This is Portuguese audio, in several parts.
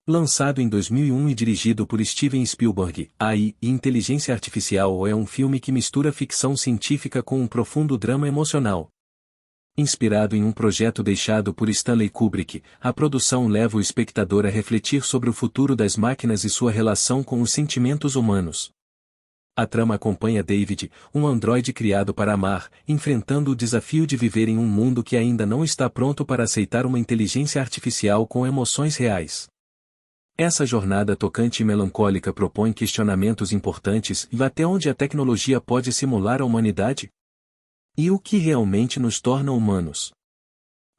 Lançado em 2001 e dirigido por Steven Spielberg, AI e Inteligência Artificial é um filme que mistura ficção científica com um profundo drama emocional. Inspirado em um projeto deixado por Stanley Kubrick, a produção leva o espectador a refletir sobre o futuro das máquinas e sua relação com os sentimentos humanos. A trama acompanha David, um androide criado para amar, enfrentando o desafio de viver em um mundo que ainda não está pronto para aceitar uma inteligência artificial com emoções reais. Essa jornada tocante e melancólica propõe questionamentos importantes e até onde a tecnologia pode simular a humanidade? E o que realmente nos torna humanos?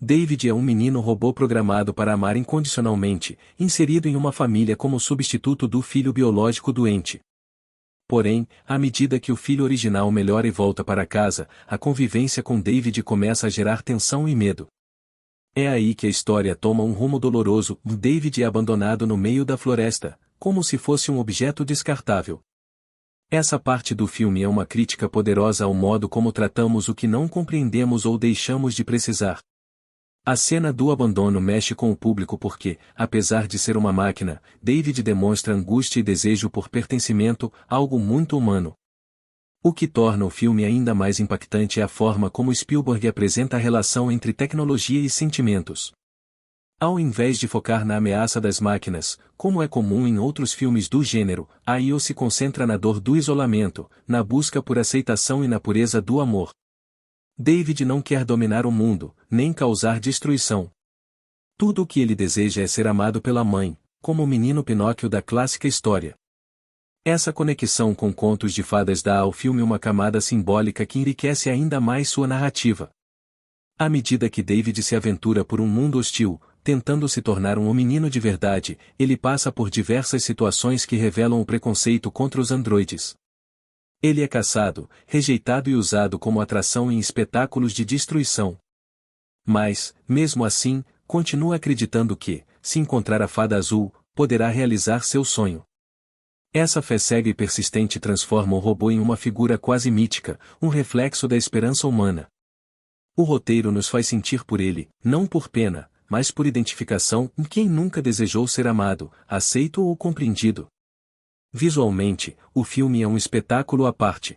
David é um menino robô programado para amar incondicionalmente, inserido em uma família como substituto do filho biológico doente. Porém, à medida que o filho original melhora e volta para casa, a convivência com David começa a gerar tensão e medo. É aí que a história toma um rumo doloroso. David é abandonado no meio da floresta, como se fosse um objeto descartável. Essa parte do filme é uma crítica poderosa ao modo como tratamos o que não compreendemos ou deixamos de precisar. A cena do abandono mexe com o público porque, apesar de ser uma máquina, David demonstra angústia e desejo por pertencimento, algo muito humano. O que torna o filme ainda mais impactante é a forma como Spielberg apresenta a relação entre tecnologia e sentimentos. Ao invés de focar na ameaça das máquinas, como é comum em outros filmes do gênero, a I.O. se concentra na dor do isolamento, na busca por aceitação e na pureza do amor. David não quer dominar o mundo, nem causar destruição. Tudo o que ele deseja é ser amado pela mãe, como o menino Pinóquio da clássica história. Essa conexão com contos de fadas dá ao filme uma camada simbólica que enriquece ainda mais sua narrativa. À medida que David se aventura por um mundo hostil, tentando se tornar um menino de verdade, ele passa por diversas situações que revelam o preconceito contra os androides. Ele é caçado, rejeitado e usado como atração em espetáculos de destruição. Mas, mesmo assim, continua acreditando que, se encontrar a fada azul, poderá realizar seu sonho. Essa fé cega e persistente transforma o robô em uma figura quase mítica, um reflexo da esperança humana. O roteiro nos faz sentir por ele, não por pena, mas por identificação em quem nunca desejou ser amado, aceito ou compreendido. Visualmente, o filme é um espetáculo à parte.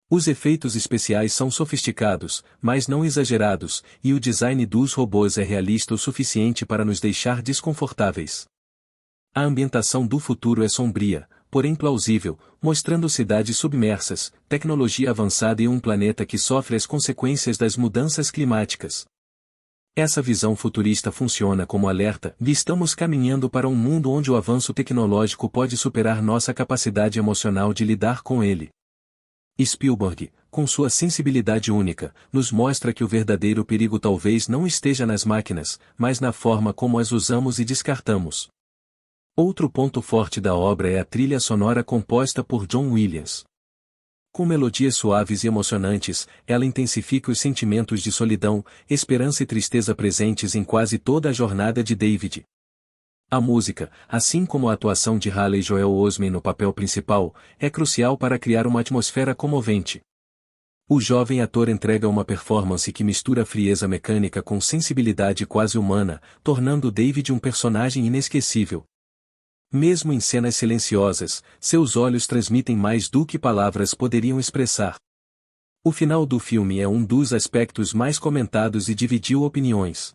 Os efeitos especiais são sofisticados, mas não exagerados, e o design dos robôs é realista o suficiente para nos deixar desconfortáveis. A ambientação do futuro é sombria, porém plausível, mostrando cidades submersas, tecnologia avançada e um planeta que sofre as consequências das mudanças climáticas. Essa visão futurista funciona como alerta: estamos caminhando para um mundo onde o avanço tecnológico pode superar nossa capacidade emocional de lidar com ele. Spielberg, com sua sensibilidade única, nos mostra que o verdadeiro perigo talvez não esteja nas máquinas, mas na forma como as usamos e descartamos. Outro ponto forte da obra é a trilha sonora composta por John Williams. Com melodias suaves e emocionantes, ela intensifica os sentimentos de solidão, esperança e tristeza presentes em quase toda a jornada de David. A música, assim como a atuação de Haley Joel Osment no papel principal, é crucial para criar uma atmosfera comovente. O jovem ator entrega uma performance que mistura frieza mecânica com sensibilidade quase humana, tornando David um personagem inesquecível. Mesmo em cenas silenciosas, seus olhos transmitem mais do que palavras poderiam expressar. O final do filme é um dos aspectos mais comentados e dividiu opiniões.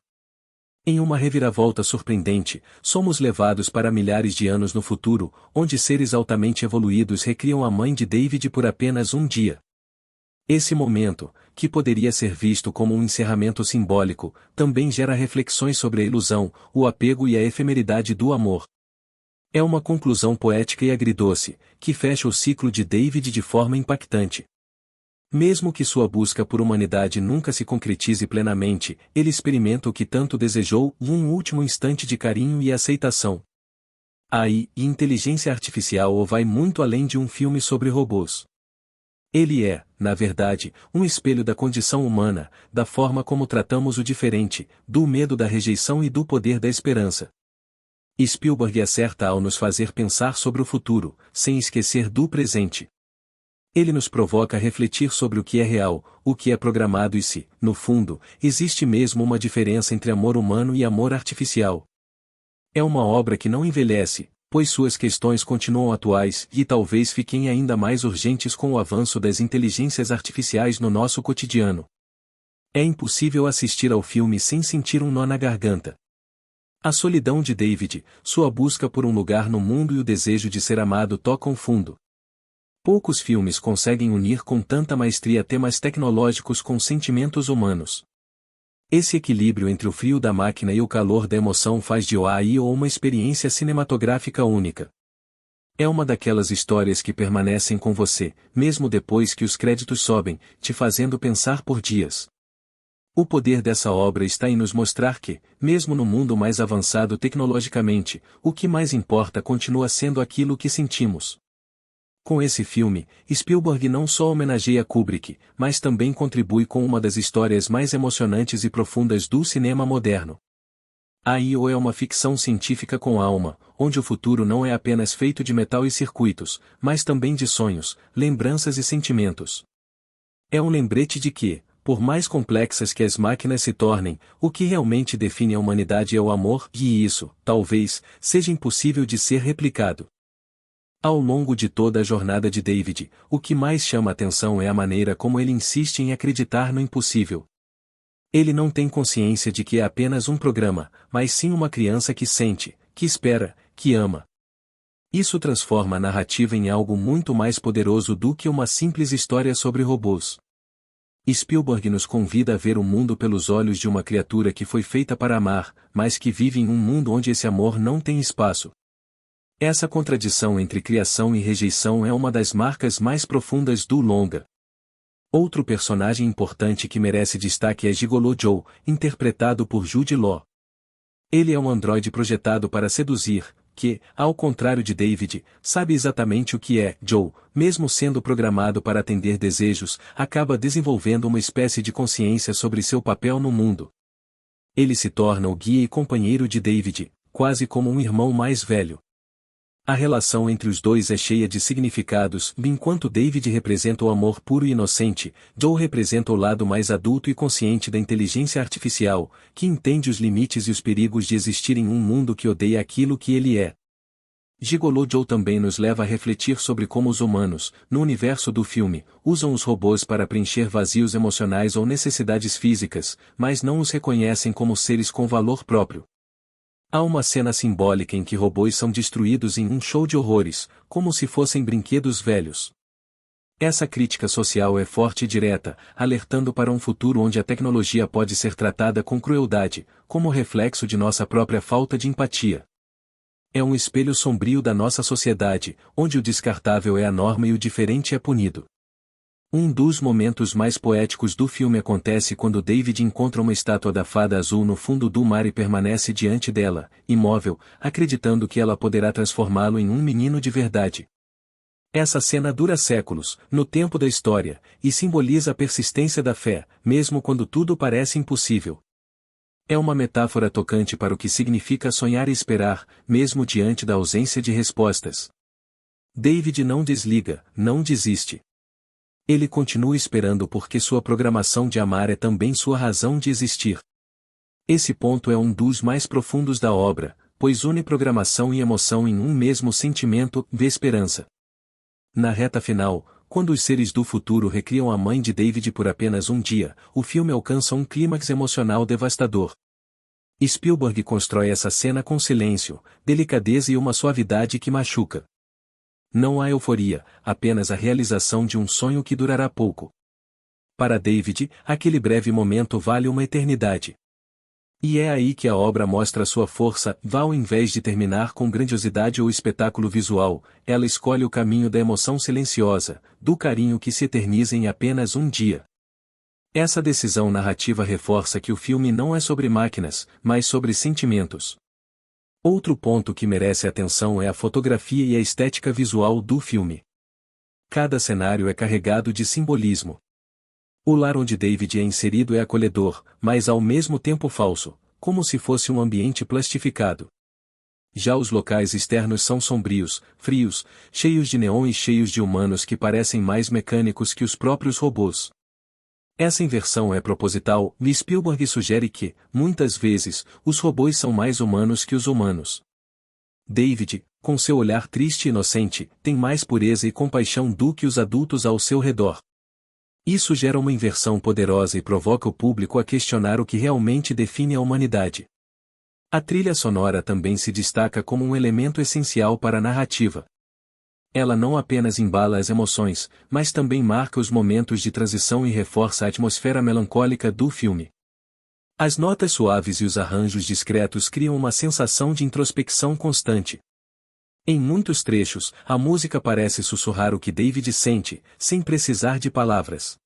Em uma reviravolta surpreendente, somos levados para milhares de anos no futuro, onde seres altamente evoluídos recriam a mãe de David por apenas um dia. Esse momento, que poderia ser visto como um encerramento simbólico, também gera reflexões sobre a ilusão, o apego e a efemeridade do amor. É uma conclusão poética e agridoce, que fecha o ciclo de David de forma impactante. Mesmo que sua busca por humanidade nunca se concretize plenamente, ele experimenta o que tanto desejou, um último instante de carinho e aceitação. AI e inteligência artificial vai muito além de um filme sobre robôs. Ele é, na verdade, um espelho da condição humana, da forma como tratamos o diferente, do medo da rejeição e do poder da esperança. Spielberg acerta ao nos fazer pensar sobre o futuro, sem esquecer do presente. Ele nos provoca a refletir sobre o que é real, o que é programado e se, no fundo, existe mesmo uma diferença entre amor humano e amor artificial. É uma obra que não envelhece, pois suas questões continuam atuais e talvez fiquem ainda mais urgentes com o avanço das inteligências artificiais no nosso cotidiano. É impossível assistir ao filme sem sentir um nó na garganta. A solidão de David, sua busca por um lugar no mundo e o desejo de ser amado tocam fundo. Poucos filmes conseguem unir com tanta maestria temas tecnológicos com sentimentos humanos. Esse equilíbrio entre o frio da máquina e o calor da emoção faz de O.A.I. uma experiência cinematográfica única. É uma daquelas histórias que permanecem com você, mesmo depois que os créditos sobem, te fazendo pensar por dias. O poder dessa obra está em nos mostrar que, mesmo no mundo mais avançado tecnologicamente, o que mais importa continua sendo aquilo que sentimos. Com esse filme, Spielberg não só homenageia Kubrick, mas também contribui com uma das histórias mais emocionantes e profundas do cinema moderno. A.I.O. é uma ficção científica com alma, onde o futuro não é apenas feito de metal e circuitos, mas também de sonhos, lembranças e sentimentos. É um lembrete de que, por mais complexas que as máquinas se tornem, o que realmente define a humanidade é o amor, e isso, talvez, seja impossível de ser replicado. Ao longo de toda a jornada de David, o que mais chama a atenção é a maneira como ele insiste em acreditar no impossível. Ele não tem consciência de que é apenas um programa, mas sim uma criança que sente, que espera, que ama. Isso transforma a narrativa em algo muito mais poderoso do que uma simples história sobre robôs. Spielberg nos convida a ver o mundo pelos olhos de uma criatura que foi feita para amar, mas que vive em um mundo onde esse amor não tem espaço. Essa contradição entre criação e rejeição é uma das marcas mais profundas do longa. Outro personagem importante que merece destaque é Gigolo Joe, interpretado por Jude Law. Ele é um androide projetado para seduzir, que, ao contrário de David, sabe exatamente o que é. Joe, mesmo sendo programado para atender desejos, acaba desenvolvendo uma espécie de consciência sobre seu papel no mundo. Ele se torna o guia e companheiro de David, quase como um irmão mais velho. A relação entre os dois é cheia de significados, enquanto David representa o amor puro e inocente, Joe representa o lado mais adulto e consciente da inteligência artificial, que entende os limites e os perigos de existir em um mundo que odeia aquilo que ele é. Gigolo Joe também nos leva a refletir sobre como os humanos, no universo do filme, usam os robôs para preencher vazios emocionais ou necessidades físicas, mas não os reconhecem como seres com valor próprio. Há uma cena simbólica em que robôs são destruídos em um show de horrores, como se fossem brinquedos velhos. Essa crítica social é forte e direta, alertando para um futuro onde a tecnologia pode ser tratada com crueldade, como reflexo de nossa própria falta de empatia. É um espelho sombrio da nossa sociedade, onde o descartável é a norma e o diferente é punido. Um dos momentos mais poéticos do filme acontece quando David encontra uma estátua da fada azul no fundo do mar e permanece diante dela, imóvel, acreditando que ela poderá transformá-lo em um menino de verdade. Essa cena dura séculos, no tempo da história, e simboliza a persistência da fé, mesmo quando tudo parece impossível. É uma metáfora tocante para o que significa sonhar e esperar, mesmo diante da ausência de respostas. David não desliga, não desiste. Ele continua esperando porque sua programação de amar é também sua razão de existir. Esse ponto é um dos mais profundos da obra, pois une programação e emoção em um mesmo sentimento de esperança. Na reta final, quando os seres do futuro recriam a mãe de David por apenas um dia, o filme alcança um clímax emocional devastador. Spielberg constrói essa cena com silêncio, delicadeza e uma suavidade que machuca. Não há euforia, apenas a realização de um sonho que durará pouco. Para David, aquele breve momento vale uma eternidade. E é aí que a obra mostra sua força, ao invés de terminar com grandiosidade ou espetáculo visual, ela escolhe o caminho da emoção silenciosa, do carinho que se eterniza em apenas um dia. Essa decisão narrativa reforça que o filme não é sobre máquinas, mas sobre sentimentos. Outro ponto que merece atenção é a fotografia e a estética visual do filme. Cada cenário é carregado de simbolismo. O lar onde David é inserido é acolhedor, mas ao mesmo tempo falso, como se fosse um ambiente plastificado. Já os locais externos são sombrios, frios, cheios de neon e cheios de humanos que parecem mais mecânicos que os próprios robôs. Essa inversão é proposital, e Spielberg sugere que, muitas vezes, os robôs são mais humanos que os humanos. David, com seu olhar triste e inocente, tem mais pureza e compaixão do que os adultos ao seu redor. Isso gera uma inversão poderosa e provoca o público a questionar o que realmente define a humanidade. A trilha sonora também se destaca como um elemento essencial para a narrativa. Ela não apenas embala as emoções, mas também marca os momentos de transição e reforça a atmosfera melancólica do filme. As notas suaves e os arranjos discretos criam uma sensação de introspecção constante. Em muitos trechos, a música parece sussurrar o que David sente, sem precisar de palavras.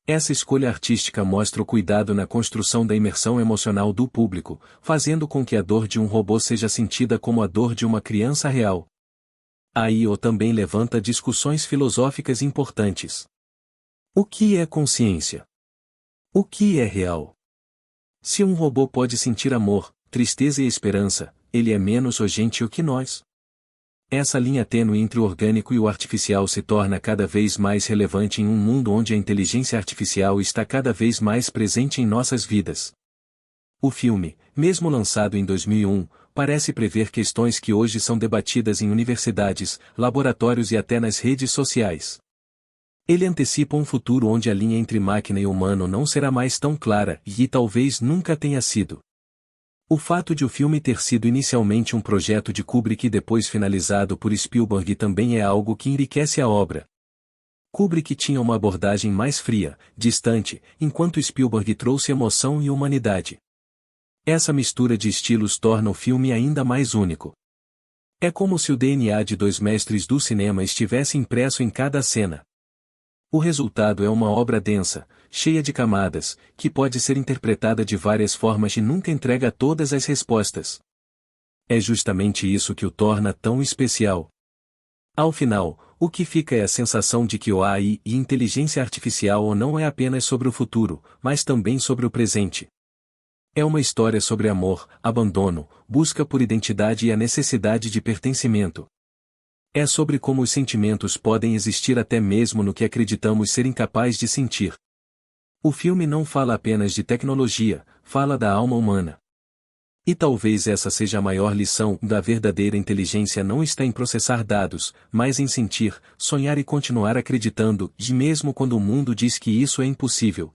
Essa escolha artística mostra o cuidado na construção da imersão emocional do público, fazendo com que a dor de um robô seja sentida como a dor de uma criança real. A I.O. também levanta discussões filosóficas importantes. O que é consciência? O que é real? Se um robô pode sentir amor, tristeza e esperança, ele é menos gentil que nós? Essa linha tênue entre o orgânico e o artificial se torna cada vez mais relevante em um mundo onde a inteligência artificial está cada vez mais presente em nossas vidas. O filme, mesmo lançado em 2001, parece prever questões que hoje são debatidas em universidades, laboratórios e até nas redes sociais. Ele antecipa um futuro onde a linha entre máquina e humano não será mais tão clara, e talvez nunca tenha sido. O fato de o filme ter sido inicialmente um projeto de Kubrick e depois finalizado por Spielberg também é algo que enriquece a obra. Kubrick tinha uma abordagem mais fria, distante, enquanto Spielberg trouxe emoção e humanidade. Essa mistura de estilos torna o filme ainda mais único. É como se o DNA de dois mestres do cinema estivesse impresso em cada cena. O resultado é uma obra densa, cheia de camadas, que pode ser interpretada de várias formas e nunca entrega todas as respostas. É justamente isso que o torna tão especial. Ao final, o que fica é a sensação de que o AI e inteligência artificial não é apenas sobre o futuro, mas também sobre o presente. É uma história sobre amor, abandono, busca por identidade e a necessidade de pertencimento. É sobre como os sentimentos podem existir até mesmo no que acreditamos ser incapazes de sentir. O filme não fala apenas de tecnologia, fala da alma humana. E talvez essa seja a maior lição: da verdadeira inteligência não está em processar dados, mas em sentir, sonhar e continuar acreditando, e mesmo quando o mundo diz que isso é impossível.